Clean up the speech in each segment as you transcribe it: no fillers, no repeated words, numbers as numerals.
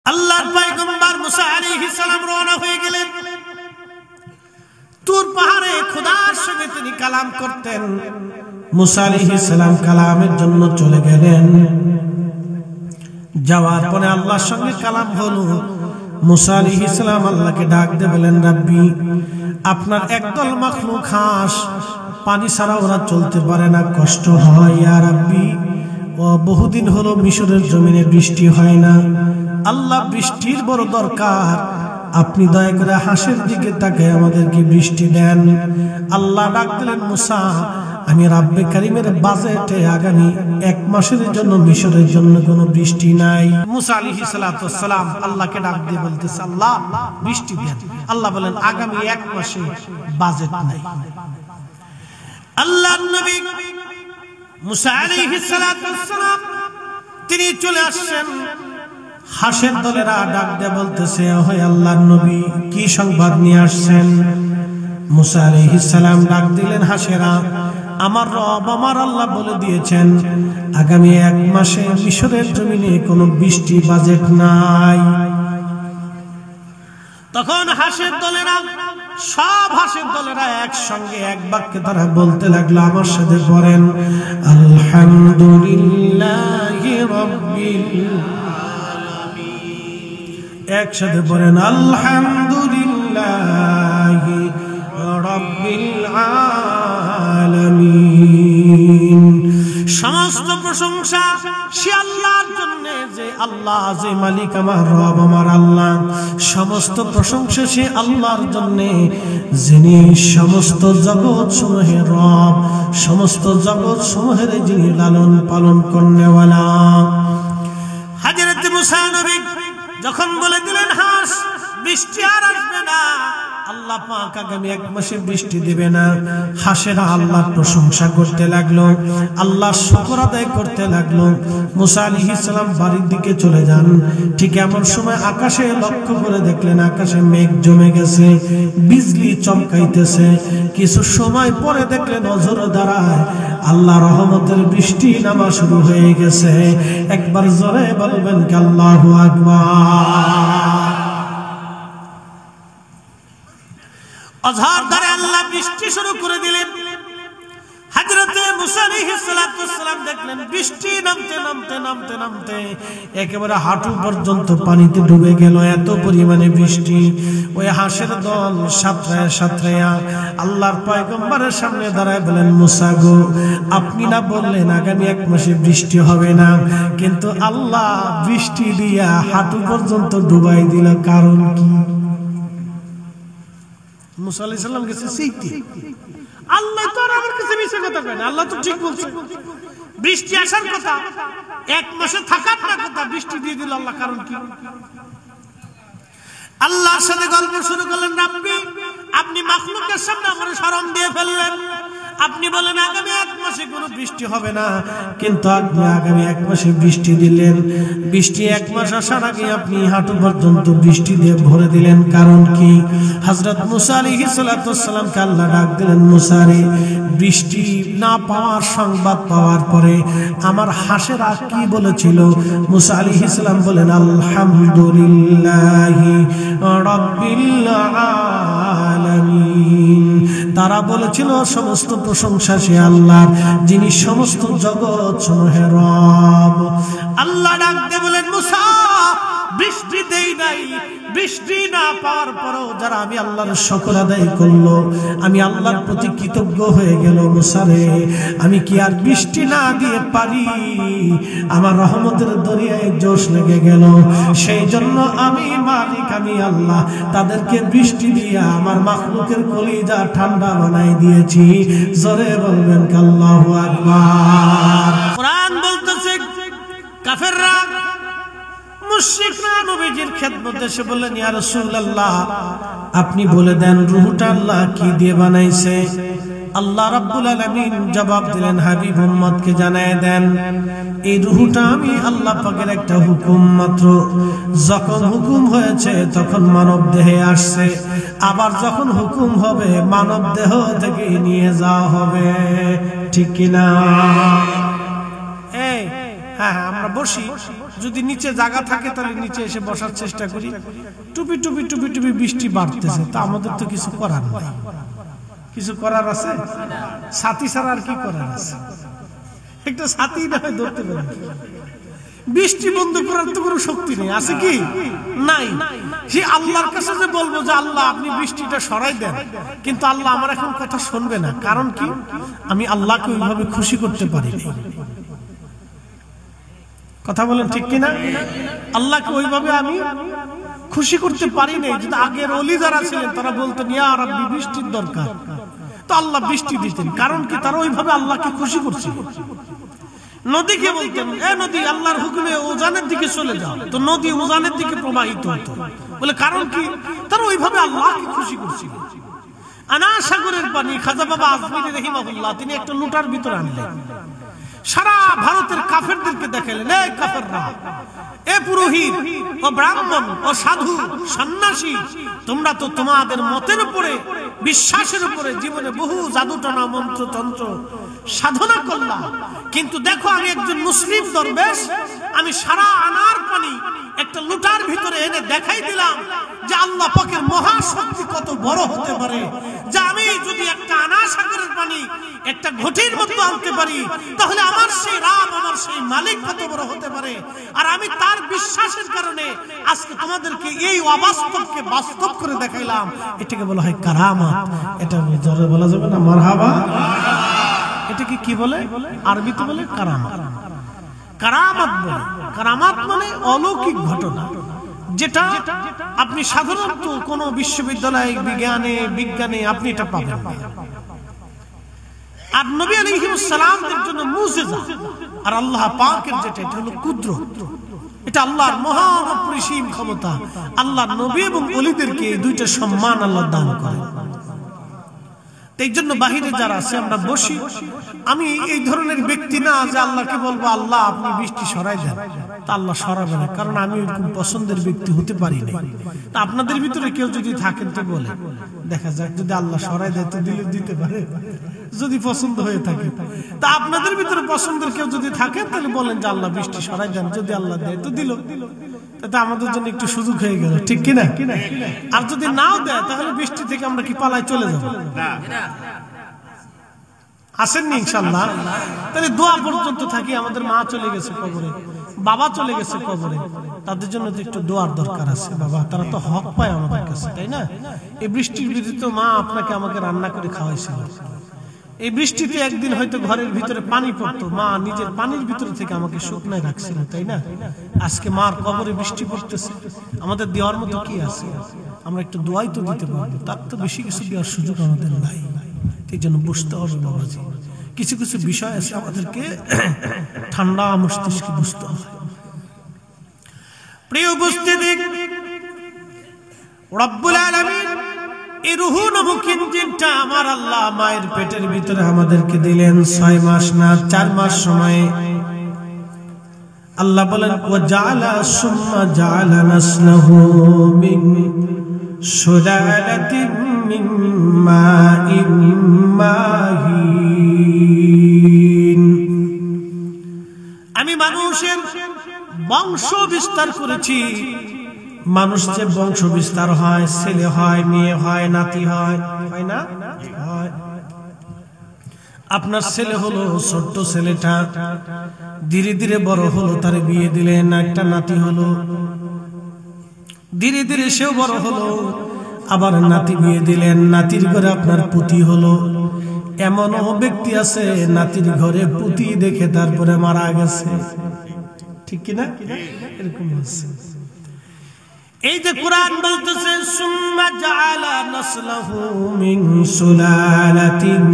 আল্লাহর পয়গম্বর মুসা আলাইহিস সালাম রওনা হয়ে গেলেন। তুর পাহাড়ে খোদার সঙ্গে তিনি কালাম করতেন। মুসা আলাইহিস সালাম কালামের জন্য চলে গেলেন। যাওয়ার পরে আল্লাহর সঙ্গে কালাম হলো। মুসা আলাইহিস সালাম আল্লাহকে ডাক দিয়ে বলেন, রাব্বি, আপনার একদল মাখলুক হাঁস, পানি ছাড়া ওরা চলতে পারে না, কষ্ট হয়। ইয়া রাব্বি, বহুদিন হলো মিশরের জমিনে বৃষ্টি হয় না। আল্লাহ, বৃষ্টির বড় দরকার, আপনি দয়া করে হাঁসের দিকে তাকায় আমাদেরকে বৃষ্টি দেন। আল্লাহ ডাক দিলেন, মুসা, আমি রাব্বে কারিমের বাজেটে আগামী 1 মাসের জন্য মিশরের জন্য কোনো বৃষ্টি নাই। মুসা আলাইহিস সালাতু সালাম আল্লাহকে ডাক দিয়ে বলতেছে, আল্লাহ বৃষ্টি দেন। আল্লাহ বলেন, আগামী 1 মাসে বাজেট নাই। আল্লাহর নবী মুসা আলাইহিস সালাতু সালাম তিনি চলে আসছেন। হাঁসের দলেরা ডাক দিয়ে বলতেছে, ওহে আল্লাহর নবী, কি সংবাদ নিয়ে আসছেন? মুসা আলাইহিস সালাম ডাক দিলেন, হাঁসেরা, আমার রব আমার আল্লাহ বলে দিয়েছেন আগামী 1 মাসে মিশরের জমিনে কোনো বৃষ্টি বাজেট নাই। তখন হাঁসের দলেরা, সব হাঁসের দলেরা একসঙ্গে এক বাক্যে তারা বলতে লাগলো, আমার সাথে পড়েন, আলহামদুলিল্লাহি রাব্বিল আলামিন। একসাথে পড়েন, আলহামদুলিল্লাহি রাব্বিল আলামিন। সমস্ত প্রশংসা সে আল্লাহর জন্য, যে আল্লাহ, যে মালিক আমার রব আমার আল্লাহ। সমস্ত প্রশংসা সে আল্লাহর জন্য, যিনি সমস্ত জগৎ সমূহের রব, সমস্ত জগৎ সমূহের যিনি লালন পালন করনেওয়ালা। হযরত মুসা নবী যখন বলে দিলেন, হাঁস বৃষ্টি আর আসবে না, আল্লাহ পাক আগামী 1 মাসে বৃষ্টি দিবে না, হাঁসেরা আল্লাহর প্রশংসা করতে লাগলো, আল্লাহর শুকর আদায় করতে লাগলো। মুসা আলাইহিস সালাম বাড়ির দিকে চলে যান। ঠিক এমন সময় আকাশে লক্ষ্য করে দেখলেন, আকাশে মেঘ জমে গেছে, বিজলি চমকাইতেছে। কিছু সময় পরে দেখলেন অজর দ্বারায় আল্লাহ রহমতের বৃষ্টি নামা শুরু হয়ে গেছে। একবার জোরে বলবেন কি আল্লাহু আকবার। অজর দ্বারা আল্লাহ বৃষ্টি শুরু করে দিলেন। হযরত মুসা আলাইহিস সালাতু সালাম দেখলেন বৃষ্টি নামতে নামতে নামতে নামতে একেবারে হাঁটু পর্যন্ত পানিতে ডুবে গেল, এত পরিমাণে বৃষ্টি। ওই হাঁসের দল সাঁতরায়া সাঁতরায়া আল্লাহর পয়গম্বরের সামনে দাঁড়ায় বলেন, মুসা গো, আপনি না বললেন আগামী 1 মাসে বৃষ্টি হবে না, কিন্তু আল্লাহ বৃষ্টি দিয়া হাঁটু পর্যন্ত ডুবাই দিল, কারণ কি? মুসা আলাইহিস সালাম গেছে সেইতে, আল্লাহ তো আমার কাছে মিছে কথা কয় না, আল্লাহ তো ঠিক বলছে, বৃষ্টি আসার কথা, 1 মাসে থাকার না কথা, বৃষ্টি দিয়ে দিল আল্লাহ, কারণ কি? আল্লাহর সাথে গল্প শুরু করলেন, রাব্বি, আপনি মাখলুকের সামনে আমার শরম দিয়ে ফেললেন। আপনি বলেন আগামী 1 মাসে কোনো বৃষ্টি হবে না, কিন্তু আপনি আগামী 1 মাসে বৃষ্টি দিলেন। বৃষ্টি 1 মাস আসার আগে আপনি হাঁটু পর্যন্ত বৃষ্টি দিয়ে ভরে দিলেন, কারণ কি? হযরত মুসা আলাইহিস সালাতু সালামকে আল্লাহ ডাক দিলেন, মুসা রে, বৃষ্টি না পাওয়ার সংবাদ পাওয়ার পরে আমার হাঁসেরা কি বলেছিল? মুসা আলাইহিস সালাম বলেন, আলহামদুলিল্লাহি রাব্বিল আলামিন। তারা বলেছিল সমস্ত প্রশংসা সে আল্লাহর, যিনি সমস্ত জগৎ সমূহের রব। আল্লাহ ডাক দিয়ে বলেন, মুসা, বৃষ্টি দেই নাই, বৃষ্টি না পাওয়ার পরেও যারা আমি আল্লাহর শুকর আদায় করলো, আমি আল্লাহর প্রতি কৃতজ্ঞ হয়ে গেল, মুসা রে, আমি কি আর বৃষ্টি না দিয়ে পারি? আমার রহমতের দরিয়ায় জোশ লেগে গেল, সেই জন্য আমি মালিক, আমি আল্লাহ তাদেরকে বৃষ্টি দিয়ে আমার মাখলুকের কলিজা ঠান্ডা বানাই দিয়েছি। জোরে বলবেন আল্লাহু আকবার। কোরআন বলতেছে, কাফেররা, মুশরিকরা নবীজির খেদমতে এসে বললেন, ইয়া রাসূলুল্লাহ, আপনি বলে দেন রূহটা আল্লাহ কি দিয়ে বানাইছে? আল্লাহ রাব্বুল আলামিন জবাব দিলেন, হাবিব উম্মতকে জানায় দেন, এই রূহটা আমি আল্লাহ পাকের একটা হুকুম মাত্র। যখন হুকুম হয়েছে তখন মানব দেহে আসছে, আবার যখন হুকুম হবে মানব দেহ থেকে নিয়ে যাওয়া হবে, ঠিক কিনা? হ্যাঁ হ্যাঁ, আমরা বসি, যদি নিচে জায়গা থাকে তাহলে নিচে এসে বসার চেষ্টা করি। টুপি টুপি টুপি টুপি বৃষ্টি বাড়তেছে, তা আমাদের তো কিছু করার নাই। কিছু করার আছে? ছাতি ছাড়া আর কি করার আছে? একটা ছাতি না হয় ধরতে পারি। বৃষ্টি বন্ধ করার তো কোনো শক্তি নেই, আছে কি? নাই। সে আল্লাহর কাছে যে বলবো যে আল্লাহ আপনি বৃষ্টিটা সরাই দেন, কিন্তু আল্লাহ আমার এখন কথা শুনবে না। কারণ কি? আমি আল্লাহকে ওইভাবে খুশি করতে পারি না। কথা বলেন ঠিক কিনা? আল্লাহকে ওইভাবে আমি খুশি করতে পারি নাই। যদি আগের ওলি যারা ছিলেন তারা বলতেন ইয়া রাব্বি বৃষ্টির দরকার, তো আল্লাহ বৃষ্টি দিতেন। কারণ কি? তারা ওইভাবে আল্লাহকে খুশি করছিল। নদীকে বলতেন এ নদী আল্লাহর হুকুমে উজানের দিকে চলে যাও, তো নদী উজানের দিকে প্রবাহিত হতো। বলে কারণ কি? তারা ওইভাবে আল্লাহকে খুশি করছিল। আনা সাগরের পানি খাজা বাবা আজমিরি রাহিমাহুল্লাহ তিনি একটা লোটার ভিতরে আনলেন, সারা ভারতের কাফেরদেরকে দেখালেন, এই কাফেররা, এ পুরোহিত ও ব্রাহ্মণ ও সাধু সন্ন্যাসী, তোমরা তো তোমাদের মতের উপরে বিশ্বাসের উপরে জীবনে বহু জাদুটনা মন্ত্রতন্ত্র সাধনা করলাম, কিন্তু দেখো আমি একজন মুসলিম দরবেশ, আমি সারা আনার পানি একটা লুটার ভিতরে এনে দেখাই দিলাম যে আল্লাহ পাকের মহাশক্তি কত বড় হতে পারে, যে আমি যদি একটা আনা সাগরের পানি একটা ঘটির মতো আনতে পারি, তাহলে আমার সেই রাব, আমার সেই মালিক কত বড় হতে পারে। আর আমি তার বিশ্বাসের কারণে আজকে তোমাদেরকে এই অবাস্তবকে বাস্তব করে দেখাইলাম। এটাকে বলা হয় কারামাত। এটা জোরে বলা যাবে না? মারহাবা। এটাকে কি বলে? আরবিতে বলে কারামাত। কারামাত বলে, কারামাত মানে অলৌকিক ঘটনা, যেটা আপনি সাধারণত কোন বিশ্ববিদ্যালয় বিজ্ঞানে আপনি এটা পাবেন না। আর নবী আলাইহিস সালামের জন্য মুজিজা, আর আল্লাহ পাকের যেটা এটা হলো কুদরত। এটা আল্লাহর মহাপরিসীম ক্ষমতা। আল্লাহ নবী এবং ওলিদেরকে এই দুইটা সম্মান আল্লাহ দান করেন। এই জন্য বাহিরে যারা আছে আমরা বসি, আমি এই ধরনের ব্যক্তি না যে আল্লাহকে বলবো আল্লাহ আপনি বৃষ্টি সরাই দেন, তা আল্লাহ সরাবে না, কারণ আমি ওরকম পছন্দের ব্যক্তি হতে পারি না। তা আপনাদের ভিতরে কেউ যদি থাকেন তো বলে দেখা যাক, যদি আল্লাহ সরাই দেয় তো দিতে পারে, যদি পছন্দ হয়ে থাকে। তা আপনাদের ভিতরে পছন্দের কেউ যদি থাকে তাহলে বলেন যে আল্লাহ বৃষ্টি সরাই দেন, যদি আল্লাহ দেয় তো দিল, তাতে আমাদের জন্য একটু সুযোগ হয়ে গেল, ঠিক কিনা? আর যদি নাও দেয় তাহলে বৃষ্টি থেকে আমরা কি পালায় চলে যাবো? আসেননি ইনশাআল্লাহ। তাহলে দোয়া পর্যন্ত থাকি। আমাদের মা চলে গেছে কবরে, বাবা চলে গেছে কবরে, তাদের জন্য তো একটু দোয়ার দরকার আছে। বাবা তারা তো হক পায় আমাদের কাছে, তাই না? এই বৃষ্টির ভিতরে তো মা আপনাকে আমাকে রান্না করে খাওয়াইছিল। এই বৃষ্টিতে একদিন হয়তো ঘরের ভিতরে পানি পড়তো, মা নিজের পানির ভিতরে থেকে আমাকে শুকনায় রাখছিল, তাই না? আজকে মার কবরে বৃষ্টি পড়তেছে, আমাদের দেওয়ার মতো কি আছে? আমরা একটু দোয়াই তো দিতে পারবো, তার তো বেশি কিছু দেওয়ার সুযোগ আমাদের নাই। এই জন্য বুঝতে হবে বাবাজি, কিছু কিছু বিষয় আছে আমাদেরকে ঠান্ডা মস্তিষ্কে বুঝতে হবে। প্রিয় উপস্থিতি, রব্বুল আলামিন এই রূহ নামক ইঞ্জিনটা আমার আল্লাহ মায়ের পেটের ভিতরে আমাদেরকে দিলেন 6 মাস না 4 মাস সময়ে। আল্লাহ বলেন ওয়া জাআলা সুম্মা জাআলা নাসলাহু মিন সুলালাতিন মিন মাইন মাহিন। আমি মানুষের বংশ বিস্তার করেছি। মানুষ যে বংশ বিস্তার হয়, ছেলে হয়, মেয়ে হয়, নাতি হয়, হয় না? হয়। আপনার ছেলে হলো, ছোট্ট ছেলেটা ধীরে ধীরে বড় হলো, তার বিয়ে দিলেন, একটা নাতি হলো, ধীরে ধীরে সেও বড় হলো, আবার নাতি বিয়ে দিলেন, নাতির ঘরে আপনার পুতি হলো। এমনও ব্যক্তি আছে নাতির ঘরে পুতি দেখে তারপরে মারা গেছে, ঠিক কিনা? এরকম আছে। এই যে কোরআন বলতেছে সুম্মা জাআলা নাসলাহু মিন সুলালাতিন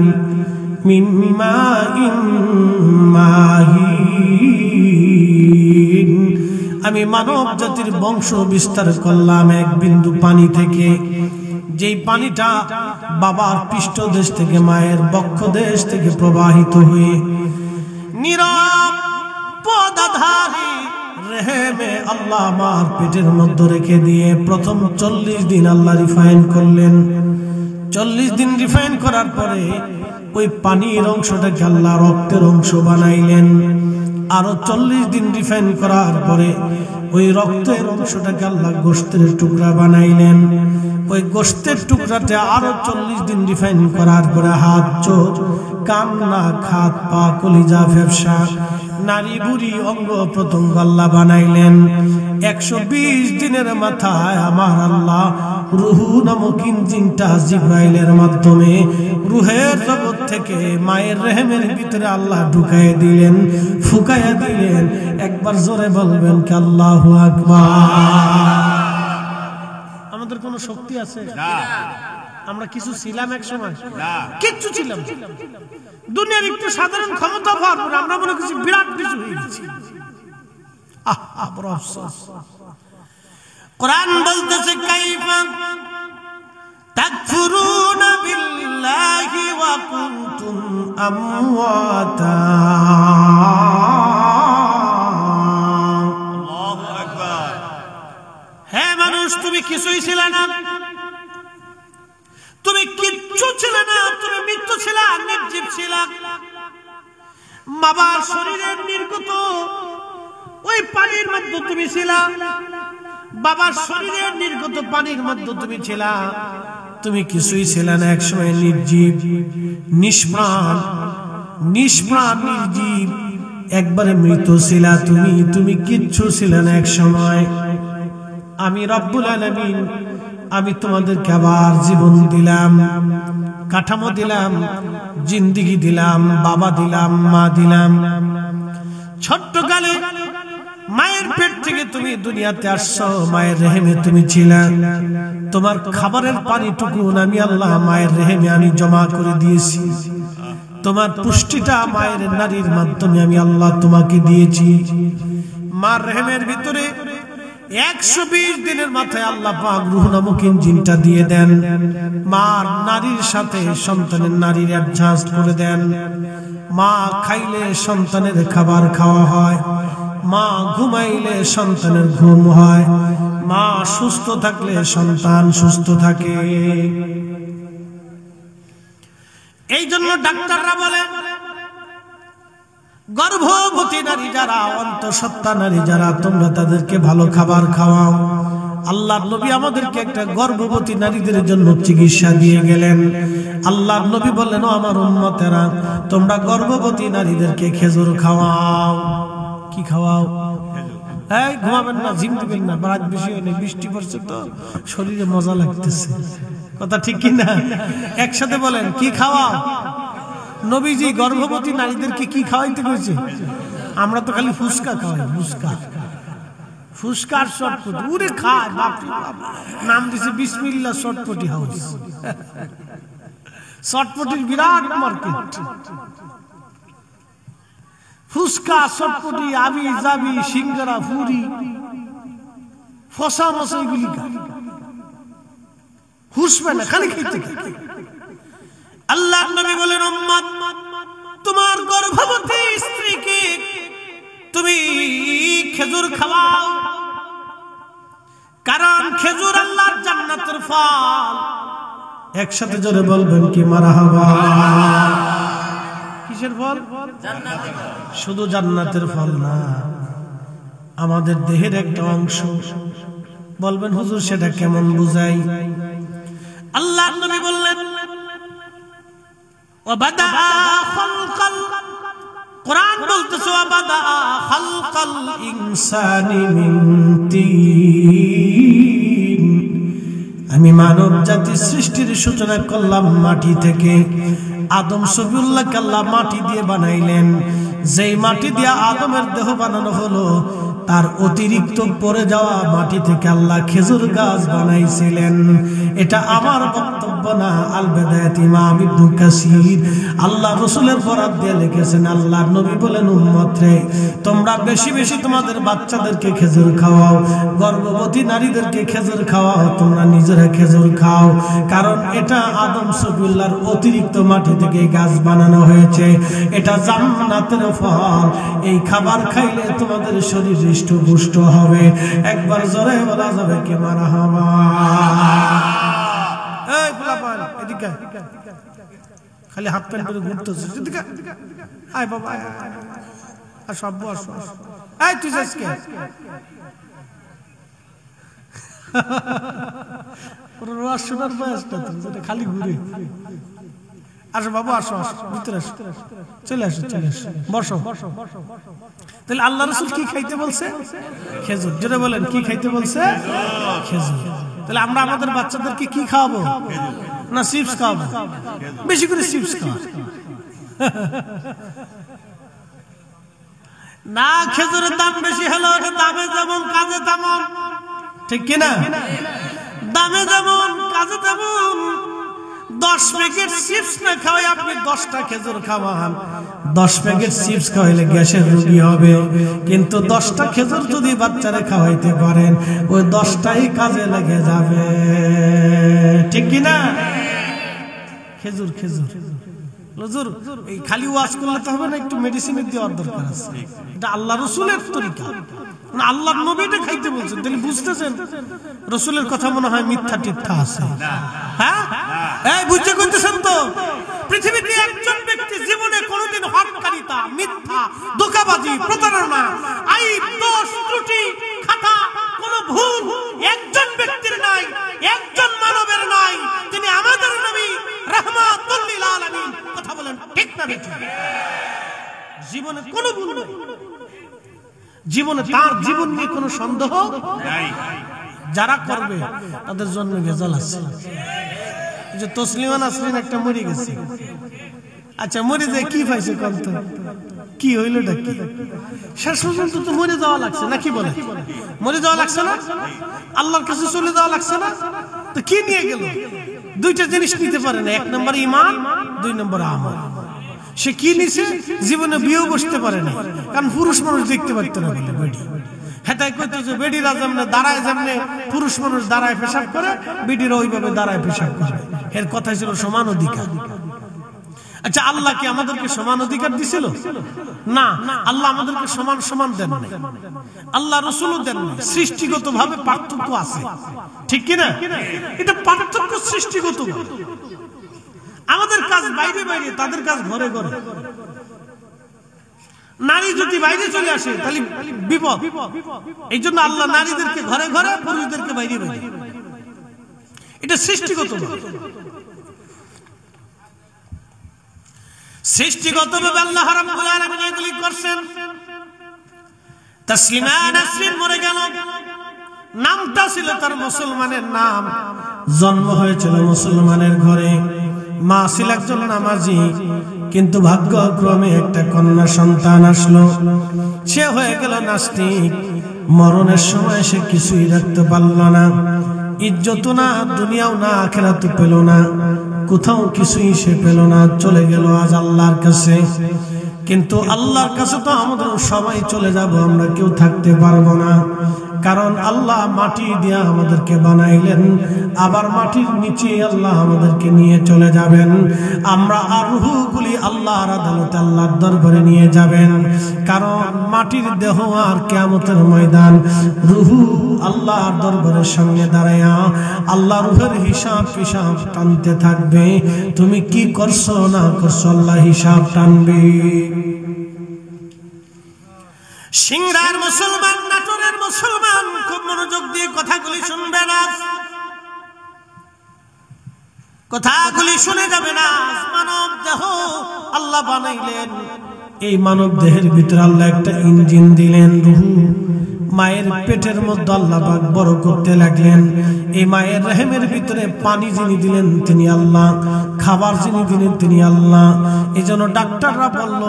মিন মাইন মাহিন, আমি মানব জাতির বংশ বিস্তার করলাম এক বিন্দু পানি থেকে, যেই পানিটা বাবার পৃষ্ঠদেশ থেকে, মায়ের বক্ষদেশ থেকে প্রবাহিত হয়ে নিরাপদাধারী রেহেমে আল্লাহ আমার পেটের মধ্যে রেখে দিয়ে প্রথম 40 দিন আল্লাহ রিফাইন করলেন। 40 দিন রিফাইন করার পরে ওই পানির অংশটাকে আল্লাহ রক্তের অংশ বানাইলেন। আরো 40 দিন রিফাইন করার পরে ওই রক্তের অংশটাকে আল্লাহ গোশতের টুকরা বানাইলেন। ওই গোশতের টুকরাতে আরো 40 দিন রিফাইন করার পরে হাত, চোখ, কান, নাক, হাত, পা, কলিজা, ফেফসা, নারী বুড়ি অঙ্গ প্রত্যঙ্গ আল্লাহ বানাইলেন। 120 দিনের মাথায় আমার আল্লাহ রুহু নামক ইঞ্জিনটা জিবরাইলের মাধ্যমে রুহের জগৎ থেকে মায়ের রেহেমের ভিতরে আল্লাহ ঢুকাইয়া দিলেন, ফুকাইয়া দিলেন। একবার জোরে বলবেন কি আল্লাহু আকবার। আমাদের কোনো শক্তি আছে? আমরা কিছু ছিলাম এক সময়? কিচ্ছু ছিলাম। দুনিয়ার একটু সাধারণ ক্ষমতা পাওয়ার পর আমরা মনে করছি বিরাট কিছু হয়ে গেছি। বড় আফসোস। কোরআন বলতেছে কাইফা তাকফুরুনা বিল্লাহি ওয়া কুনতুম আমওয়াতা। আল্লাহু আকবার। হে মানুষ, তুমি কিছুই ছিলে না, তুমি কিচ্ছু ছিলে না, তুমি মৃত্যু ছিলা, নির্জীব ছিলা। বাবার শরীরের নির্গত ওই পানির মধ্যে তুমি ছিলা, বাবার শরীরের নির্গত পানির মধ্যে তুমি ছিলা। তুমি কিছুই ছিলে না, একসময় নির্জীব, নিষ্প্রাণ, নির্জীব, একবারে মৃত ছিলা তুমি কিচ্ছু ছিলে না এক সময়। আমি রব্বুল আলামিন, আমি তোমাদেরকে আবার জীবন দিলাম, কাঠামো দিলাম, জিন্দেগি দিলাম, বাবা দিলাম, মা দিলাম। ছোট্ট কালে মায়ের পেট থেকে তুমি দুনিয়াতে আসছো, মায়ের রেহেমে তুমি ছিলা। তোমার খাবারের পানিটুকু আমি আল্লাহ মায়ের রেহেমে আমি জমা করে দিয়েছি। তোমার পুষ্টিটা মায়ের নারীর মাধ্যমে আমি আল্লাহ তোমাকে দিয়েছি। মার রেহেমের ভিতরে 120 দিনের মাথায় আল্লাহ পাক রূহ নামক ইঞ্জিনটা দিয়ে দেন। মার নারীর সাথে সন্তানের নারীর অ্যাডজাস্ট করে দেন। মা খাইলে সন্তানের খাবার খাওয়া হয়, মা ঘুমাইলে সন্তানের ঘুম হয়, মা সুস্থ থাকলে সন্তান সুস্থ থাকে। এই জন্য ডাক্তাররা বলে গর্ভবতী নারী যারা, অন্তঃসত্ত্বা নারী যারা, তোমরা তাদেরকে ভালো খাবার খাওয়াও। আল্লাহর নবী আমাদেরকে একটা গর্ভবতী নারীদের জন্য চিকিৎসা দিয়ে গেলেন। আল্লাহর নবী বললেন, ও আমার উম্মতেরা, তোমরা গর্ভবতী নারীদেরকে খেজুর খাওয়াও। কি খাওয়াও? এই ঘুমাবেন না, জিম দিবেন না, রাত বেশি হয়নি, বৃষ্টি পড়ছে তো শরীরে মজা লাগতেছে। কথা ঠিক কিনা? একসাথে বলেন, কি খাওয়াও? নবীজি গর্ভবতী নারীদেরকে কি খাওয়াইতে কইছে? আমরা তো খালি ফুসকা খাওয়াই, ফুসকা, ফুসকার শর্টপটি। উরে খায়, বাপ রে বাপ, নাম দিছে বিসমিল্লাহ শর্টপটি হাউস। শর্টপটির বিরাট মার্কেট। ফুসকা, শর্টপটি, আবি জাবি, সিঙ্গারা, ফুরি, ফসা মশা, এগুলি খায়। হুসবে না, খালি খেতে খায়। আল্লাহ নবী বলেন, উম্মত, তোমার গর্ভবতী স্ত্রীকে তুমি খেজুর খাওয়াও, কারণ খেজুর আল্লাহর জান্নাতের ফল। একসাথে জোরে বলবেন কি মারহাবা। কিসের ফল? জান্নাতের ফল। শুধু জান্নাতের ফল না, আমাদের দেহের একটা অংশ। বলবেন হুজুর সেটা কেমন বুঝাই? আল্লাহ নবী বললেন, وبدأ خلق القرآن বলতেছে وبدأ خلق الإنسان من طين। আমি মানব জাতি সৃষ্টির সূচনা করলাম মাটি থেকে। আদম সফিউল্লাহকে আল্লাহ মাটি দিয়ে বানাইলেন। যেই মাটি দিয়ে আদমের দেহ বানানো হলো, তার অতিরিক্ত পড়ে যাওয়া মাটি থেকে আল্লাহ খেজুর গাছ বানাইছিলেন। এটা আমার বক্তব্য না, আল বেদায়াত ইমাম ইবনে কাসির আল্লাহ রাসূলের বরাত দিয়ে লিখেছেন। আল্লাহর নবী বলেন, উম্মত রে, তোমরা বেশি বেশি তোমাদের বাচ্চাদেরকে খেজুর খাওয়াও, গর্ভবতী নারীদেরকে খেজুর খাওয়াও, তোমরা নিজেরা খেজুর খাও, কারণ এটা আদম সফিউল্লাহর অতিরিক্ত মাটি থেকে গাছ বানানো হয়েছে। এটা জান্নাতের ফল। এই খাবার খাইলে তোমাদের শরীর হৃষ্টপুষ্ট হবে। একবার জোরে বলা যাবে কি মারহাবা। এই পোলাপান এদিকে, খালি হাত প্যান্ট পরে ঘুরতেছে, এদিকে আয় বাবা, আসো আব্বু আসো। এই তুই যাস কে? ওর রোয়াজ শোনার বয়সটা তো, যেটা খালি ঘুরে। আসো বাবু আসো, ভিতরে আসো, চলে আসো চলে আসো, বসো। তাহলে আল্লাহ রাসূল কি খাইতে বলছে? খেজুর। যেটা বলেন কি খাইতে বলছে? খেজুর। তাহলে আমরা আমাদের বাচ্চাদেরকে কি খাওয়াবো? না চিপস খাওয়াবো? বেশি করে চিপস খাওয়া না। খেজুরের দাম বেশি হলো, ওটা দামে যেমন কাজে তেমন, ঠিক কিনা? দামে যেমন কাজে তেমন। 10 প্যাকেট চিপস না খাওয়াই আপনি 10টা খেজুর খাওয়ান, 10 প্যাকেট চিপস খাওয়াইলে গ্যাসের রোগী হবে। কিন্তু 10টা খেজুর যদি বাচ্চারা খাওয়াইতে পারেন, ওই 10টাই কাজে লেগে যাবে, ঠিক কিনা? খেজুর খেজুর হুজুর, এই খালি ওয়াজ করলে তো হবে না, একটু মেডিসিনের দেওয়ার দরকার আছে। এটা আল্লাহ রাসূলের তরিকা, আল্লাহর নবী এটা খাইতে বলছেন। তাহলে বুঝতেছেন রাসূলের কথা মনে হয় মিথ্যা টিথ্যা আছে। হ্যাঁ, এই বুঝতে করতেছেন তো? পৃথিবীতে একজন ব্যক্তি জীবনে কোনোদিন হঠকারিতা, মিথ্যা, ধোঁকাবাজি, প্রতারণা, আইব, দোষ, ত্রুটি, খাতা, কোনো ভুল একজন ব্যক্তির নাই, একজন মানবের নাই। তিনি আমাদের নবী রাহমাতুল লিল আলামিন। কথা বলেন ঠিক না বেঠিক? জীবনে কোনো ভুল নাই, জীবনে তার জীবন নিয়ে কোনো সন্দেহ নাই। যারা করবে তাদের জন্য ভেজাল আছে। যে তসলিমা নাসরিন একটা মরে গেছে, আচ্ছা মরে যায় কি পাইছে কত, কি হইলটা কি? শেষ পর্যন্ত তো মরে যাওয়া লাগছে না, কি বলে? মরে যাওয়া লাগছে না? আল্লাহর কাছে চলে যাওয়া লাগছে না? তো কি নিয়ে গেল? দুইটা জিনিস নিতে পারে না, 1 নম্বর ঈমান, 2 নম্বর আমল। সে কি নিছে? জীবনে বিয়েও বসতে পারে না, কারণ পুরুষ মানুষ দেখতে পারতো না বলে বেডি। হেটাই কইতো যে বেডিরা যেমনে দাঁড়ায়, যেমনে পুরুষ মানুষ দাঁড়ায় পেশাব করে, বেডিরা ওইভাবে দাঁড়ায় পেশাব করে। এর কথা ছিল সমান অধিকার। আচ্ছা আল্লাহ কি আমাদেরকে সমান অধিকার দিছিল? না, আল্লাহ আমাদেরকে সমান সমান দেন নাই, আল্লাহ রাসূলও দেন নাই। সৃষ্টিগতভাবে পার্থক্য আছে, ঠিক কি না? এটা পার্থক্য সৃষ্টিগত। আমাদের কাজ বাইরে বাইরে, তাদের কাজ ঘরে ঘরে। নারী যদি বাইরে চলে আসে তাহলে বিপদ। এই জন্য আল্লাহ নারীদেরকে ঘরে ঘরে, পুরুষদেরকে বাইরে বাইরে। এটা সৃষ্টিগত। সৃষ্টিগতভাবে আল্লাহ রাব্বুল আলামিন এগুলি করছেন। তাসলিমা নাসরিন মরে গেল, নামটা ছিল তার মুসলমানের নাম, জন্ম হয়েছিল মুসলমানের ঘরে, মা ছিল একজন নামাজি। কিন্তু ভাগ্যক্রমে একটা কন্যা সন্তান আসলো, সে হয়ে গেল নাস্তিক। মরণের সময় সে কিছুই রাখতে পারল না, ইজ্জত না, দুনিয়াও না, আখিরাত পেল না, কোথাও কিছুই সে পেল না। চলে গেল আজ আল্লাহর কাছে। কিন্তু আল্লাহর কাছে তো আমাদের সবাই চলে যাব, আমরা কেউ থাকতে পারবো না। কারণ আল্লাহ মাটি দিয়ে আমাদেরকে বানাইলেন, আবার মাটির নিচে আল্লাহ আমাদেরকে নিয়ে চলে যাবেন। আমরা আর রূহগুলি আল্লাহর আদালতে, আল্লাহর দরবারে নিয়ে যাবেন। কারণ মাটির দেহ আর কিয়ামতের ময়দান, রূহ আল্লাহর দরবারের সামনে দাঁড়ায়া আল্লাহ রূহের হিসাব কিতাব টানতে থাকবে। তুমি কি করছো না করছো, আল্লাহ হিসাব টানবে। সিংড়ার মুসলমান, নাটোরের মুসলমান, খুব মনোযোগ দিয়ে কথাগুলি শুনবে না, কথাগুলি শুনে যাবে না। মানব দেহ আল্লাহ বানাইলেন, এই মানব দেহের ভিতরে আল্লাহ একটা ইঞ্জিন দিলেন, রূহ। মায়ের পেটের মধ্যে আল্লাহ পাক বড় করতে লাগলেন। এই মায়ের রহমের ভিতরে পানি যিনি দিলেন তিনি আল্লাহ, খাবার যিনি দিলেন তিনি আল্লাহ। এই জন্য ডাক্তাররা বলল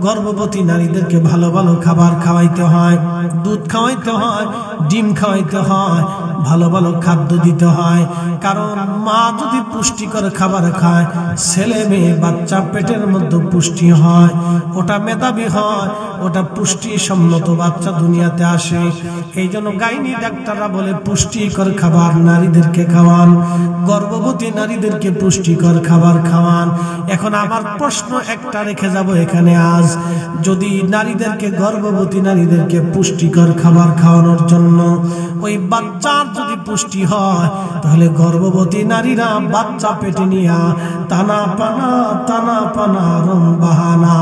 গর্ভবতী নারীদেরকে ভালো ভালো খাবার খাওয়াইতে হয়, দুধ খাওয়াইতে হয়, ডিম খাওয়াইতে হয়, ভালো ভালো খাদ্য দিতে হয়। কারণ মা যদি পুষ্টিকর খাবার খায়, ছেলে মেয়ে বাচ্চা পেটের মধ্যে পুষ্টি হয়, ওটা মেধাবী হয়, ওটা পুষ্টি সম্মত বাচ্চা দুনিয়াতে আসে। এই জন্য গাইনি ডাক্তাররা বলে পুষ্টিকর খাবার নারীদেরকে খাওয়ান, গর্ভবতী নারীদেরকে পুষ্টিকর খাবার খাওয়ান। এখন আমার প্রশ্ন একটা রেখে যাব এখানে আজ, যদি নারীদেরকে, গর্ভবতী নারীদেরকে পুষ্টিকর খাবার খাওয়ানোর জন্য ওই বাচ্চার যদি পুষ্টি হয় তাহলে গর্ভবতী নারীরা বাচ্চা পেটে নিয়া টানা পানা রং বাহানা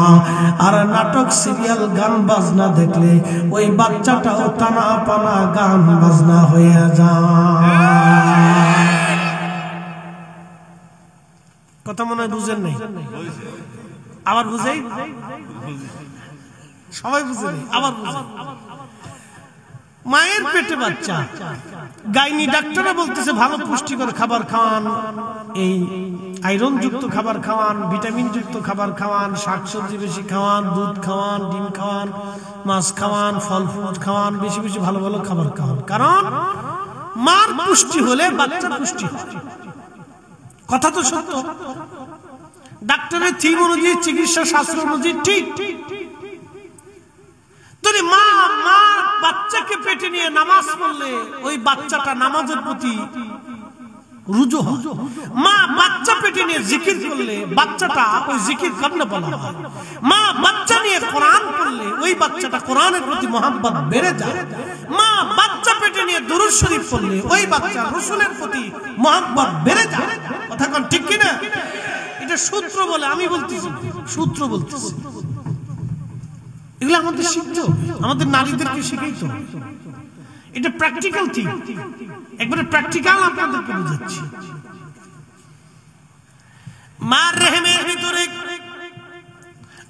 আর নাটক সিরিয়াল গান বাজনা দেখলে ওই বাচ্চাটাও টানা পানা গান বাজনা হয়ে যায়। কথা মনে হয় বুঝেন নাই, আবার বুঝাই, সবাই বুঝে নেই, আবার বুঝাই। মায়ের পেটে বাচ্চা, গাইনি ডাক্তাররা বলতেছে ভালো পুষ্টিকর খাবার খাওয়ান, এই আয়রন যুক্ত খাবার খাওয়ান, ভিটামিন যুক্ত খাবার খাওয়ান, শাকসবজি বেশি খাওয়ান, দুধ খাওয়ান, ডিম খাওয়ান, মাছ খাওয়ান, ফল ফ্রুট খাওয়ান, বেশি বেশি ভালো ভালো খাবার খাওয়ান, কারণ মার পুষ্টি হলে বাচ্চা পুষ্টি হয়। কথা তো সত্য, ডাক্তারের থিম অনুযায়ী, চিকিৎসা শাস্ত্র অনুযায়ী ঠিক। মা বাচ্চাকে পেটে নিয়ে নামাজ পড়লে ওই বাচ্চাটা নামাজের প্রতি রুজু হয়। মা বাচ্চা পেটে নিয়ে জিকির করলে বাচ্চাটা ওই জিকির করলে বলা হয়। মা বাচ্চা নিয়ে কোরআন পড়লে ওই বাচ্চাটা কোরআনের প্রতি মহব্বত বেড়ে যায়। মা বাচ্চা পেটে নিয়ে দুরূদ শরীফ পড়লে ওই বাচ্চা রাসূলের প্রতি মহব্বত বেড়ে যায়। কথা কোন ঠিক কিনা? এটা সূত্র বলে, আমি বলতেছি সূত্র বলতেছি। এগুলো আমাদের শিখতে হবে, আমাদের নারীদেরকে শিখাইতে হবে। এটা প্র্যাকটিক্যাল থিং, একবারে প্র্যাকটিক্যাল আপনাদেরকে বুঝাচ্ছি। মার রেহেমের ভিতরে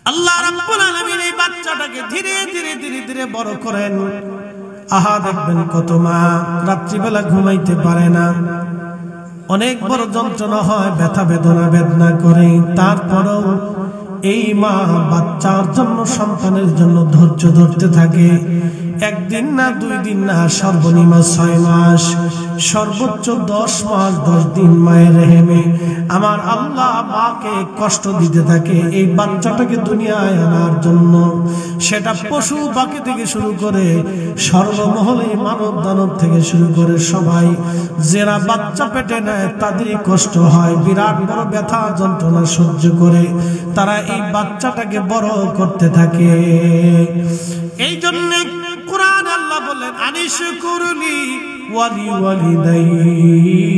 আল্লাহ রাব্বুল আলামিন এই বাচ্চাটাকে ধীরে ধীরে ধীরে ধীরে বড় করেন। আহা, দেখবেন কত মা রাত্রিবেলা ঘুমাইতে পারে না, অনেক বড় যন্ত্রণা হয়, ব্যথা বেদনা করে, তারপরেও এই মা বাচ্চার জন্য, সন্তানের জন্য ধৈর্য ধরতে থাকে। একদিন না, 2 দিন না, সর্বনিম্ন 6 মাস, সর্বোচ্চ 10 মাস 10 দিন মায়ের রেহেমে আমার আল্লাহ মাকে কষ্ট দিতে থাকে এই বাচ্চাটাকে দুনিয়ায় আনার জন্য। সেটা পশু পাখি থেকে শুরু করে সর্বমহলে মানব দানব থেকে শুরু করে সবাই যারা বাচ্চা পেটে নেয় তাদেরই কষ্ট হয়, বিরাট বড় ব্যথা যন্ত্রণা সহ্য করে তারা এই বাচ্চাটাকে বড় করতে থাকে। এই জন্য কুরআন আল্লাহ বলেন, আনিশকুরলি ওয়ালি ওয়ালিদাইক,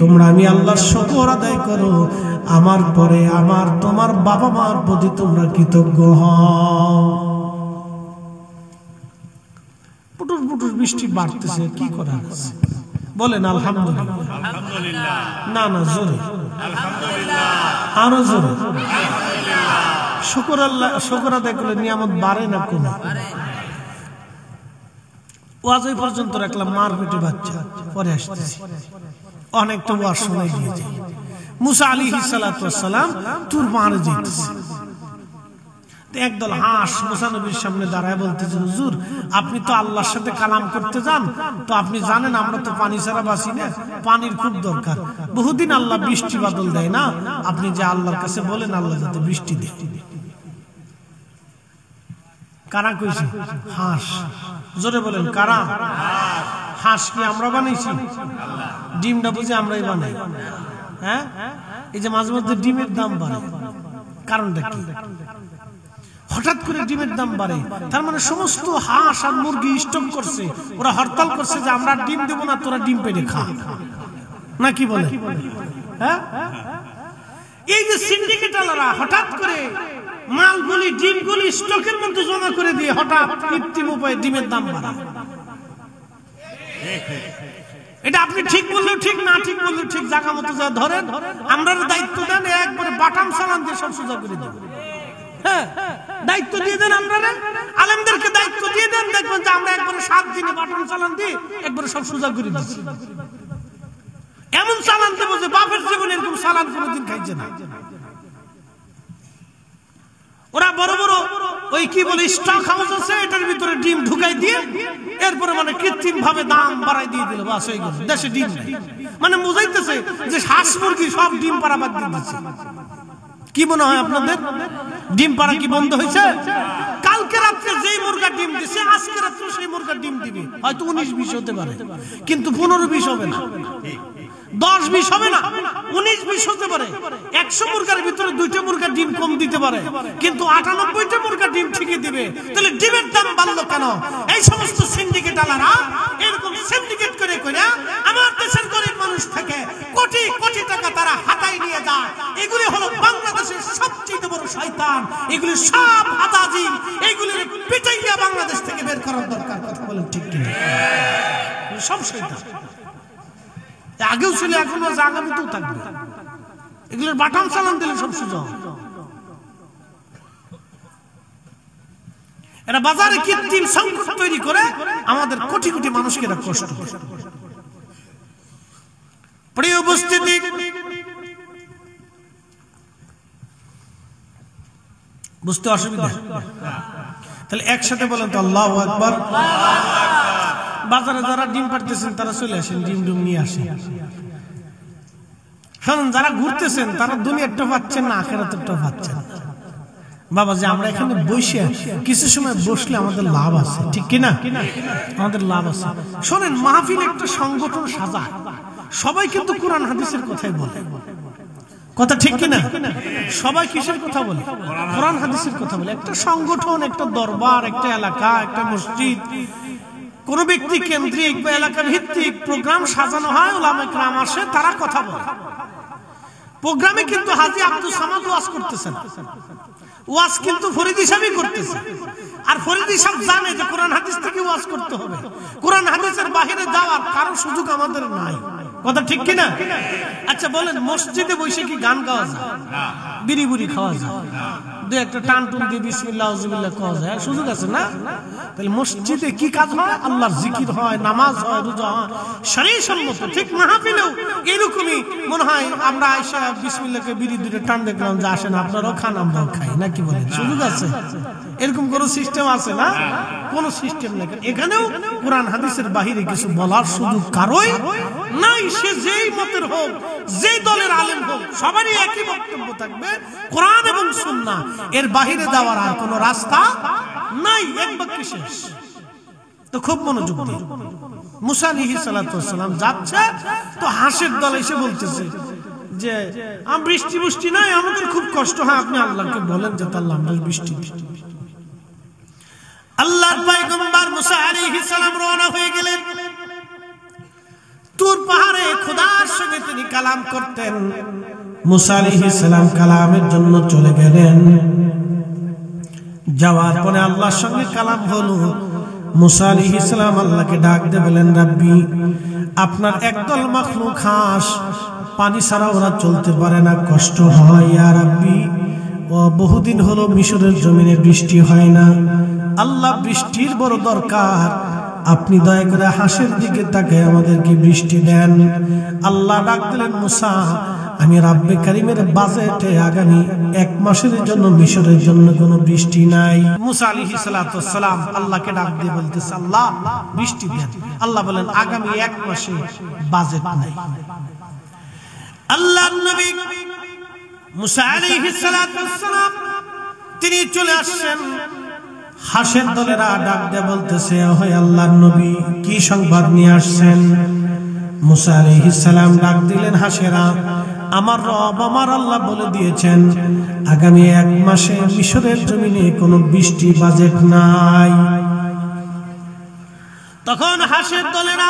তোমরা আমি আল্লাহর শুকর আদায় করো, আমার পরে আমার তোমার বাবা মার প্রতি তোমরা কৃতজ্ঞ হও। পুটুর পুটুর বৃষ্টি বাড়তেছে, কি করার আছে বলেন? আলহামদুলিল্লাহ। না না, জোরে আলহামদুলিল্লাহ, আরো জোরে আলহামদুলিল্লাহ। শুকর আল্লাহ, শুকর আদায় করলে নিয়ামত বাড়ে না কমে? ওয়াজ এই পর্যন্ত রাখলাম, মার পেটে বাচ্চা, পরে আসতেছি অনেক তো ওয়াজ শোনাই দিয়েছে। মুসা আলাইহিস সালাতু ওয়াস সালাম তুর পাহাড়ে যাইতেছে, একদল হাঁস মুসা নবীর সামনে দাঁড়ায় বলতেছে, হুজুর আপনি তো আল্লাহর সাথে কালাম করতে যান, তো আপনি জানেন আমরা তো পানি ছাড়া বাঁচি না, পানির খুব দরকার, বহুদিন আল্লাহ বৃষ্টি বাদল দেয় না, আপনি যে আল্লাহর কাছে বলেন আল্লাহ যাতে বৃষ্টি দেয়। কারা কইছে? হাঁস। জোরে বলেন কারা? হাঁস কি আমরা বানাইছি? ডিমটা বুঝে আমরাই বানাই। হ্যাঁ, এই যে মাঝে মধ্যে ডিমের দাম বাড়ে, কারণটা কি? হঠাৎ করে ডিমের দাম বাড়ে, তার মানে সমস্ত হাঁস আর মুরগি স্টক করছে, ওরা হরতাল করছে যে আমরা ডিম দেবো না, তোরা ডিম পেড়ে খা, না কি বলে? হ্যাঁ, এই যে সিন্ডিকেটরা হঠাৎ করে মালগুলি ডিমগুলি স্টকের মধ্যে জমা করে দিয়ে হঠাৎ কৃত্রিম উপায়ে ডিমের দাম বাড়ায়। এটা আপনি ঠিক বললেও ঠিক, না ঠিক বললেও ঠিক, জায়গা মতো যা ধরেন, আমরা দায়িত্ব দেন, একবারে বাটাম চালান দিয়ে সব সোজা করে দেব। হ্যাঁ, দায়িত্ব দিয়ে দেন, আপনারা আলেমদেরকে দায়িত্ব দিয়ে দেন, দেখবেন যে আমরা একবারে 7 দিনে বাটাম চালান দিয়ে একবারে সব সোজা করে দিচ্ছি। এমন চালান দেবো যে বাপের জীবনে এরকম চালান কোনোদিন খাইছে না। ওরা বড় বড় ওই কি বলে স্টক হাউস আছে, এটার ভিতরে ডিম ঢুকাই দিয়ে এরপরে মানে কৃত্রিম ভাবে দাম বাড়াই দিয়ে দিল, বাস হয়ে গেল, দেশে ডিম নাই। মানে বুঝাইতেছে যে হাঁস মুরগি সব ডিম পাড়া বাদ দিয়ে দিচ্ছে। কি মনে হয় আপনাদের? ডিম পাড়া কি বন্ধ হয়েছে? কাল কালকে রাত্রে যেই মুরগা ডিম দিছে আজকে রাত্রে সেই মুরগা ডিম দিবে, হয়তো 19-20 হতে পারে, কিন্তু 15-20 হবে না, 10-20 হবে না, 19-20 হতে পারে। 100 মুরগার ভিতরে 2টা মুরগা ডিম কম দিতে পারে, কিন্তু 98টা মুরগা ডিম ঠিকই দিবে। তাহলে ডিমের দাম বাড়লো কেন? এই সমস্ত সিন্ডিকেট আলারা এরকম সিন্ডিকেট করে করে আমার দেশের গরিব মানুষ থেকে কোটি কোটি টাকা তারা হাতায় নিয়ে যায়। এগুলি হলো বাংলাদেশের সবচেয়ে বড় শয়তান। এগুলি সব হাতাজিম, এগুলির পিটাইয়া বাংলাদেশ থেকে বের করার দরকার। কথা বলেন ঠিক কিনা? সব শয়তান আগেও ছিল, এখনো আছে, আগামীতেও থাকবে। এগুলোর বাটাম চালান দিলে সব সুযোগ। এরা বাজারে কৃত্রিম সংকট তৈরি করে আমাদের কোটি কোটি মানুষকে এরা কষ্ট দেয়। প্রিয় উপস্থিতি, বুঝতে অসুবিধা? তাহলে একসাথে বলেন তো আল্লাহু আকবার। বাজারে যারা ডিম পাড়তেছেন তারা চলে আসেন, ডিম নিয়ে আসেন। শুনুন, যারা ঘুরতেছেন তারা দুনিয়ারটা পাচ্ছেন না, আখিরাতেরটা পাচ্ছেন। বাবা যে আমরা এখানে বসে কিছু সময় বসলে আমাদের লাভ আছে, ঠিক কিনা? আমাদের লাভ আছে। শোনেন, মাহফিল একটা সংগঠন সাজায়, সবাই কিন্তু কোরআন হাদিসের কথাই বলে। কথা ঠিক কিনা? সবাই কিসের কথা বলে? কোরআন হাদিসের কথা বলে। একটা সংগঠন, একটা দরবার, একটা এলাকা, একটা মসজিদ, কোন ব্যক্তি কেন্দ্রিক বা এলাকা ভিত্তিক প্রোগ্রাম সাজানো হয়, উলামা ইকরাম আসে, তারা কথা বলে। প্রোগ্রামে কিন্তু হাজী আব্দুল সামাদ ওয়াজ করতেছেন, ওয়াজ কিন্তু ফরিদি সাহেবই করতেছে। আর ফরিদি সাহেব জানে যে কোরআন হাদিস থেকে ওয়াজ করতে হবে, কোরআন হাদিসের বাইরে যাওয়ার কারো সুযোগ আমাদের নাই। কথা ঠিক কিনা? আচ্ছা বলেন, মসজিদে বসে কি গান গাওয়া যায়? বিড়ি বুড়ি খাওয়া যায়? দু একটা টান টুন দিয়ে বিসমিল্লাহ আউযুবিল্লাহ খাওয়া যায়? সুযোগ আছে না? তাহলে মসজিদে কি কাজ হয়? আল্লাহর জিকির হয়, নামাজ হয়, রোজা হয়, শরীয়তসম্মত। ঠিক মাহফিলেও এরকমই মনে হয় আমরা আয়েশা বিসমিল্লাহকে বিড়ি দুটো টান দেখলাম, যে আসেন আপনারাও খান আমরাও খাই, নাকি বলেন? সুযোগ আছে? এরকম কোন সিস্টেম আছে না? কোন সিস্টেম নেই। এখানেও কোরআন হাদিসের বাহিরে কিছু বলার সুযোগ কারোই নাই। সে যেই মতের হোক, যেই দলের আলেম হোক, সবারই একই বক্তব্য থাকবে, কোরআন এবং সুন্নাহ, এর বাহিরে যাওয়ার আর কোন রাস্তা নাই। এক বাক্যে শেষ। তো খুব মনোযোগ দিন। মুসা আলাইহিস সালাতু ওয়াস সালাম যাচ্ছে, তো হাঁসের দল এসে বলতেছে যে বৃষ্টি নাই, আমাদের খুব কষ্ট হয়, আপনি আল্লাহকে বলেন যে আল্লাহ আমাদের বৃষ্টি দিন। আল্লাহর পয়গম্বর মুসা আলাইহিস সালাম রওনা হয়ে গেলেন। তুর পাহাড়ে খোদার সঙ্গে তিনি কালাম করতেন। মুসা আলাইহিস সালাম কালামের জন্য চলে গেলেন। যাওয়ার পরে আল্লাহর সঙ্গে কালাম হলো। মুসা আলাইহিস সালাম আল্লাহকে ডাক দিয়ে বলেন, রাব্বি, আপনার একদল মাখলুক হাঁস, পানি ছাড়া ওরা চলতে পারে না, কষ্ট হয়। ইয়া রাব্বি, ও বহুদিন হলো মিশরের জমিনে বৃষ্টি হয় না, আল্লাহ বৃষ্টির বড় দরকার, আপনি দয়া করে হাঁসের দিকে তাকায় আমাদেরকে বৃষ্টি দেন। আল্লাহ ডাক দিলেন, মুসা, আমি রাব্বে কারিমের বাজেটে আগামী 1 মাসের জন্য মিশরের জন্য কোনো বৃষ্টি নাই। মুসা আলাইহিস সালাতু ওয়াস সালাম আল্লাহকে ডাক দিয়ে বলতেছে, আল্লাহ বৃষ্টি দেন। আল্লাহ বলেন, আগামী 1 মাসে বাজেট নাই। আল্লাহর নবী মুসা আলাইহিস সালাতু ওয়াস সালাম তিনি চলে আসছেন। হাঁসের দলেরা ডাক দিয়ে বলতেছে, হে আল্লাহর নবী, কি সংবাদ নিয়ে আসছেন? মুসা আলাইহিস সালাম ডাক দিলেন, হাঁসেরা, আমার রব আমার আল্লাহ বলে দিয়েছেন আগামী 1 মাসে মিশরের জমিনে কোনো বৃষ্টি বাজেট নাই। তখন হাঁসের দলেরা,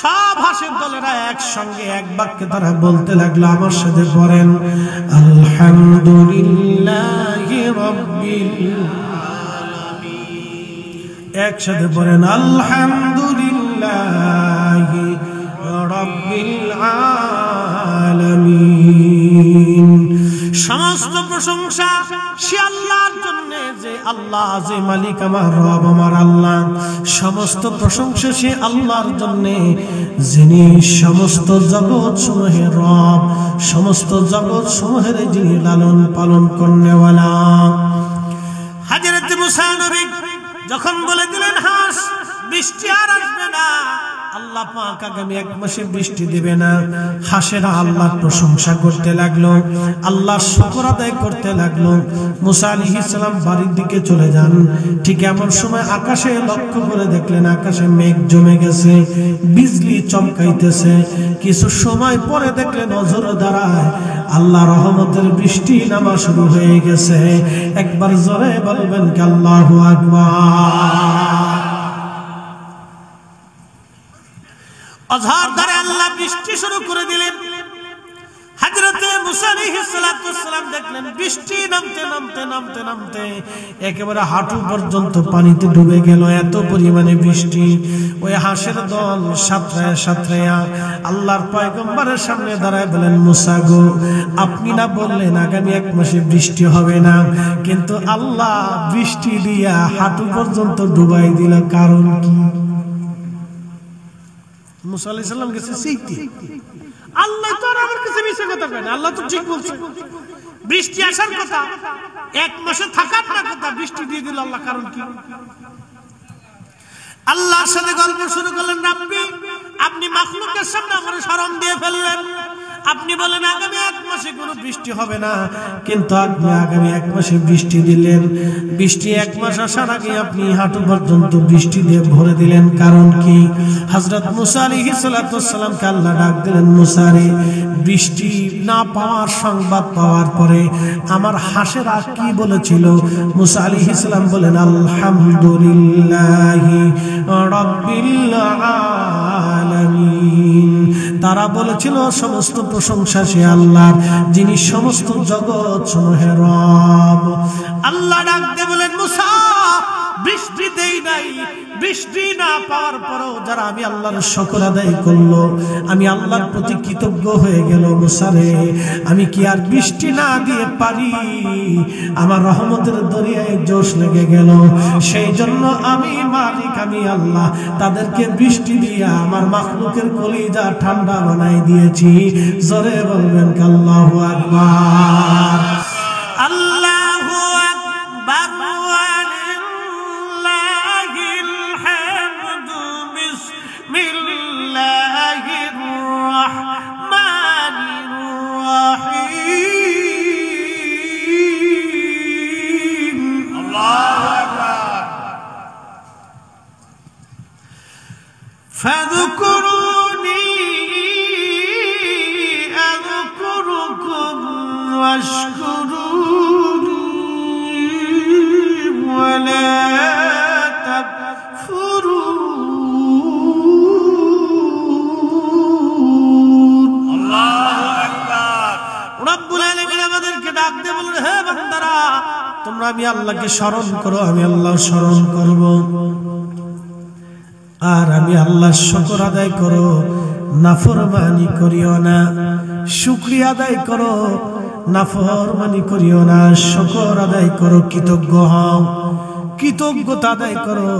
সব হাঁসের দলেরা একসঙ্গে এক বাক্যে তারা বলতে লাগলো, আমার সাথে পড়েন, আলহামদুলিল্লাহি রাব্বিল আলামিন। একসাথে পড়েন, আলহামদুলিল্লাহি রাব্বিল আলামিন। সমস্ত প্রশংসা সে আল্লাহর জন্য, যে আল্লাহ, যে মালিক আমার রব আমার আল্লাহ। সমস্ত প্রশংসা সে আল্লাহর জন্য, যিনি সমস্ত জগৎ সমূহের রব, সমস্ত জগৎ সমূহের যিনি লালন পালন করনেওয়ালা। হযরত মুসা নবী যখন বলে দিলেন, হাঁস বৃষ্টি আর আসবে না, আল্লাহ আল্লাহ পাক আগামী 1 মাসে বৃষ্টি দিবে না। হাঁসেরা আল্লাহর প্রশংসা করতে লাগলো, আল্লাহর শুকর আদায় করতে লাগলো। মুসা আলাইহিস সালাম বাড়ির দিকে চলে যান। ঠিক এমন সময় আকাশে লক্ষ্য করে দেখলেন আকাশে মেঘ জমে গেছে, বিজলি চমকাইতেছে। কিছু সময় পরে দেখলেন নজর দাঁড়ায় আল্লাহ রহমতের বৃষ্টি নামা শুরু হয়ে গেছে। একবার জোরে বলবেন কি আল্লাহু আকবার। অঝর ধরে আল্লাহ বৃষ্টি শুরু করে দিলেন। হযরতে মুসা আলাইহিস সালাতু ওয়াসসালাম দেখলেন বৃষ্টি নামতে নামতে নামতে নামতে একেবারে হাঁটু পর্যন্ত পানিতে ডুবে গেল, এত পরিমাণে বৃষ্টি। ওই হাঁসের দল সাঁতরায়া সাঁতরায়া আল্লাহর পয়গম্বরের সামনে দাঁড়ায় বলেন, মুসা গো, আপনি না বললেন আগামী 1 মাসে বৃষ্টি হবে না, কিন্তু আল্লাহ বৃষ্টি দিয়া হাঁটু পর্যন্ত ডুবাই দিল, কারণ কি? মুসা আলাইহিস সালাম গেছে সেইতে, আল্লাহ তো আর আমার কাছে মিছে কথা কয় না, আল্লাহ তো ঠিক বলছে। বৃষ্টি আসার কথা, 1 মাসে থাকার না কথা, বৃষ্টি দিয়ে দিল আল্লাহ, কারণ কি? আল্লাহর সাথে গল্প শুরু করলেন, রাব্বি আপনি মাখলুকের সামনে আমার শরম দিয়ে ফেললেন। আপনি বলেন আগামী 1 মাসে কোনো বৃষ্টি হবে না, কিন্তু আপনি আগামী 1 মাসে বৃষ্টি দিলেন। বৃষ্টি 1 মাস আসার আগে আপনি হাঁটু পর্যন্ত বৃষ্টি দিয়ে ভরে দিলেন, কারণ কি? হযরত মুসা আলাইহিস সালাতু ওয়াসসালামকে আল্লাহ ডাক দিলেন, মুসা রে, বৃষ্টি না পাওয়ার সংবাদ পাওয়ার পরে আমার হাঁসেরা কি বলেছিল? মুসা আলাইহিস সালাম বলেন, আলহামদুলিল্লাহি রাব্বিল আলামিন। তারা বলেছিল সমস্ত প্রশংসা সে আল্লাহর, যিনি সমস্ত জগৎ সমূহের রব। আল্লাহ ডাকতে বলেন, মুসা বৃষ্টি দেই নাই, বৃষ্টি না পাওয়ার পরেও যারা আমি আল্লাহর শুকর আদায় করলো, আমি আল্লাহর প্রতি কৃতজ্ঞ হয়ে গেল, মুসা রে, আমি কি আর বৃষ্টি না দিয়ে পারি? আমার রহমতের দরিয়ায় জোশ লেগে গেল, সেই জন্য আমি মালিক, আমি আল্লাহ তাদেরকে বৃষ্টি দিয়ে আমার মাখলুকের কলিজা ঠান্ডা বানাই দিয়েছি। জোরে বলবেন আল্লাহু আকবার। আল্লাহু আকবার। فاذكروني أذكركم واشكروني ولا تكفرون الله أكبر رب العالمين আমাদেরকে ডাক দিয়ে বলেন, হে বান্দারা, তোমরা আমি আল্লাহকে স্মরণ করো, আমি আল্লাহর স্মরণ করব, আর আমি আল্লাহর শুকর আদায় করো, নাফরমানি করিও না। শুকরিয়া আদায় করো, নাফরমানি করিও না। শুকর আদায় করো, কৃতজ্ঞ হও, কৃতজ্ঞতা আদায় করো।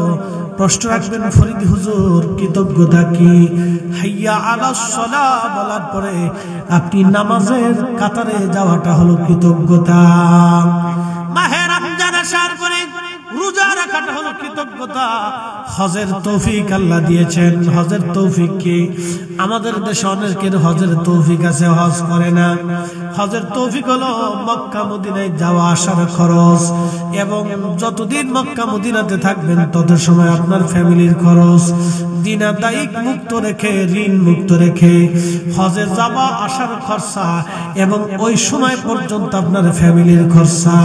প্রশ্ন রাখবেন, ফরিদ হুজুর কৃতজ্ঞতা কি? হাইয়া আলাস সালাহ বলার পরে আপনি নামাজের কাতারে যাওয়াটা হলো কৃতজ্ঞতা। মাহে রমজান আসার পরে রোজা রাখাটা হলো কৃতজ্ঞতা। হজের তৌফিক আল্লাহ দিয়েছেন, হজের তৌফিক কি? আমাদের দেশে অনেকের হজের তৌফিক আছে, হজ করে না। হজের তৌফিক হলো মক্কা মদিনায় যাওয়া আসার খরচ, এবং যতদিন মক্কা মদিনাতে থাকবেন তত সময় আপনার ফ্যামিলির খরচ দিনাদায়িক মুক্ত রেখে, ঋণ মুক্ত রেখে হজে যাওয়া আসার খরচা, এবং ওই সময় পর্যন্ত আপনার ফ্যামিলির খরচা,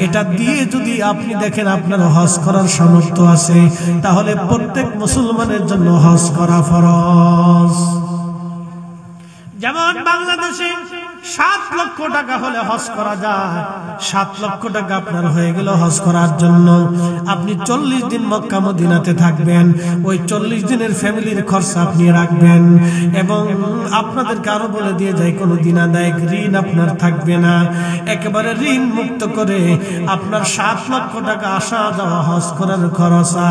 এটা দিয়ে যদি আপনি দেখেন আপনার হজ করার সামর্থ্য আছে, তাহলে প্রত্যেক মুসলমানের জন্য হজ করা ফরজ। যেমন বাংলাদেশে 7 লক্ষ টাকা হলে হজ করা যায়, 7 লক্ষ টাকা আপনার হয়ে গেল হজ করার জন্য। আপনি 40 দিন মক্কা মদিনাতে থাকবেন, ওই 40 দিনের ফ্যামিলির খরচা আপনি রাখবেন, এবং আপনাদেরকে আরো বলে দিয়ে যায় কোনো দিনাদায়ক ঋণ আপনার থাকবে না। একেবারে ঋণ মুক্ত করে আপনার 7 লক্ষ টাকা আসা যাওয়া হজ করার খরচা,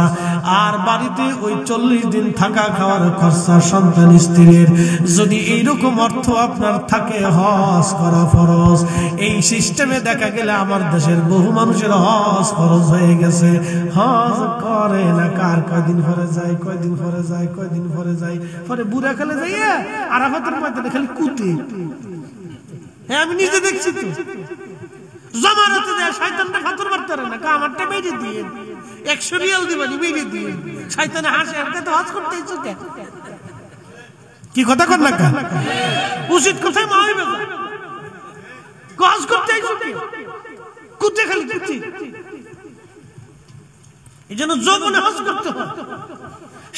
আর বাড়িতে ওই 40 দিন থাকা খাওয়ার খরচা, সন্তান স্ত্রীর। যদি এইরকম অর্থ আপনার থাকে, হজ হজ করা ফরজ। এই সিস্টেমে দেখা গেলে আমার দেশের বহু মানুষের হজ ফরজ হয়ে গেছে, হজ করে না। কার কয়দিন পরে যায়, কয়দিন পরে যায়, কয়দিন পরে যায়, পরে বুড়া খেলে যাইয়া আরাফাতের ময়দানে খালি কুতে। হ্যাঁ আমি নিজে দেখছি তো, জমারাতে যায় শয়তানটা ফাতর মারতে পারে না, আমারটা বেজে দিয়ে 100 রিয়াল দিবানি বেজে দিয়ে শয়তানে হাসে, আর তো হজ করতে ইচ্ছুক। কি কথা কর না কা উচিত কোথায় মা হইবে হজ করতে ইচ্ছুক কুতে খালি কুতে। এই জন্য যৌবনে হজ করতে হয়,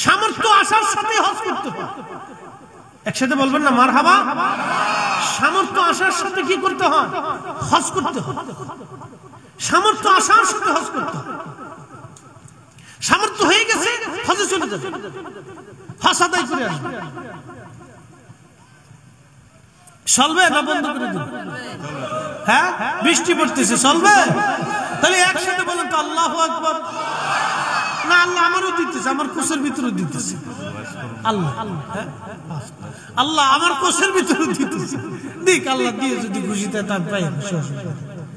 সামর্থ্য আসার সাথে হজ করতে হয়। একসাথে বলবেন না মারহাবা। সামর্থ্য আসার সাথে কি করতে হয়? হজ করতে হয়। সামর্থ্য আসার সাথে হজ করতে হয়। সামর্থ্য হয়ে গেছে হজে চলে যাবে, হজ আদায় করে আসবে। চলবে না বন্ধ করে দিন? হ্যাঁ বৃষ্টি পড়তেছে, চলবে? তাহলে একসাথে বলেন তো আল্লাহু আকবার। না আল্লাহ আমারও দিতেছে, আমার কোষের ভিতরে দিতেছে। আল্লাহ আল্লাহ আমার কোষের ভিতরে দিতেছে, দিক আল্লাহ দিয়ে যদি খুশিতে তার পাই।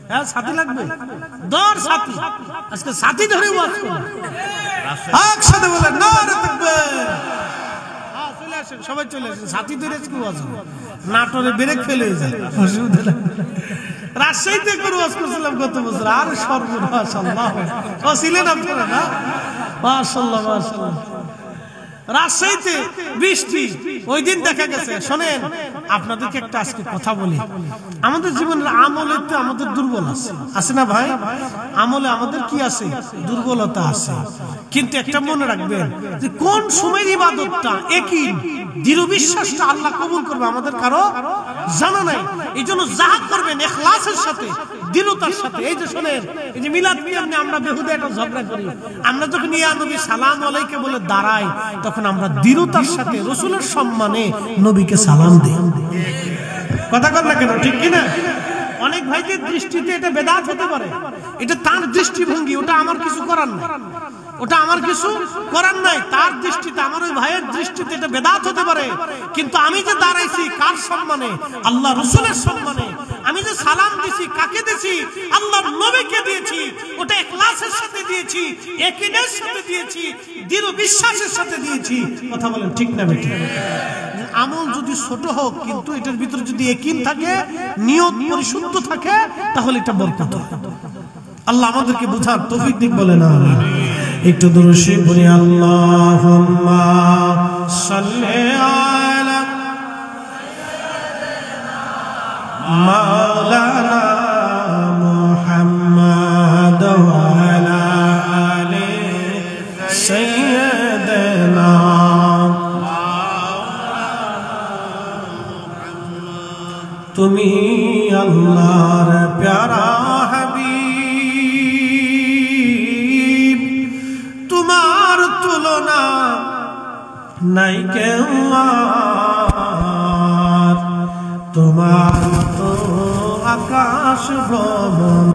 হ্যাঁ সাথী লাগবে, দর সাথী। আজকে সাথী ধরে ওয়াজ করুন, একসাথে বলেন নারে তাকবীর। হ্যাঁ চলে আসেন, সবাই চলে আসেন, সাথী ধরে ওয়াজ করুন। নাটোরে ব্রেক ফেলে যায়, অসুবিধা নেই। রাজশাহীতে করে ওয়াজ করছিলাম গত বছর, আর সর্বনাশ। আল্লাহ ও ছিলেন আপনারা না? মাশাআল্লাহ মাশাআল্লাহ। রাজশাহীতে বৃষ্টি, ওই দিন দেখা গেছে। শোনেন আপনাদেরকে একটা আজকে কথা বলি, আমাদের জীবনের আমলে তো আমাদের দুর্বল আছে, আছে না ভাই? আমলে আমাদের কি আছে? দুর্বলতা আছে। কিন্তু একটা মনে রাখবেন যে কোন সময়ের ইবাদতটা একই দৃঢ় বিশ্বাসটা আল্লাহ কবুল করবে আমাদের কারো জানা নাই। এই জন্য যা করবেন ইখলাসের সাথে, দৃঢ়তার সাথে। এই যে শোনেন, এই যে মিলাদ নিয়ে আমরা বেহুদা একটা ঝগড়া করি। আমরা যখন ইয়া নবী সালাম আলাইকে বলে দাঁড়াই, তখন আমরা দৃঢ়তার সাথে রাসূলের সম্মানে নবীকে সালাম দিই। কথা কর না কেন, ঠিক কি না? অনেক ভাইদের দৃষ্টিতে এটা বেদাত হতে পারে, এটা তার দৃষ্টিভঙ্গি, ওটা আমার কিছু করার নাই, ওটা আমার কিছু করার নাই। তার দৃষ্টিতে, আমার ওই ভাইয়ের দৃষ্টিতে এটা বেদাত হতে পারে। কিন্তু আমি যে দাঁড়াইছি কার সম্মানে? আল্লাহ রাসূলের সম্মানে। আমি যে সালাম দিছি কাকে দিছি? আল্লাহর নবীকে দিয়েছি। ওটা ইখলাসের সাথে দিয়েছি, ইয়াকিনের সাথে দিয়েছি, দৃঢ় বিশ্বাসের সাথে দিয়েছি। কথা বলেন ঠিক না বেঠিক? আমল যদি ছোট হোক, কিন্তু এটার ভিতরে যদি ইয়াকিন থাকে, নিয়ত পরিশুদ্ধ থাকে, তাহলে এটা বরকত। আল্লাহ আমাদেরকে বুঝার তৌফিক দিক, বলে না আমিন। একটু দরুদ শরীফ পড়ি। আল্লাহুম্মা সাল্লি আলা মাওলানা মুহাম্মাদ ওয়া আলা আলি সাইয়্যিদিনা। তুমি আল্লাহর প্যারা হাবিব, তোমার তুলনা নাই কেউ আর, তোমার তো আকাশ ভ্রমণ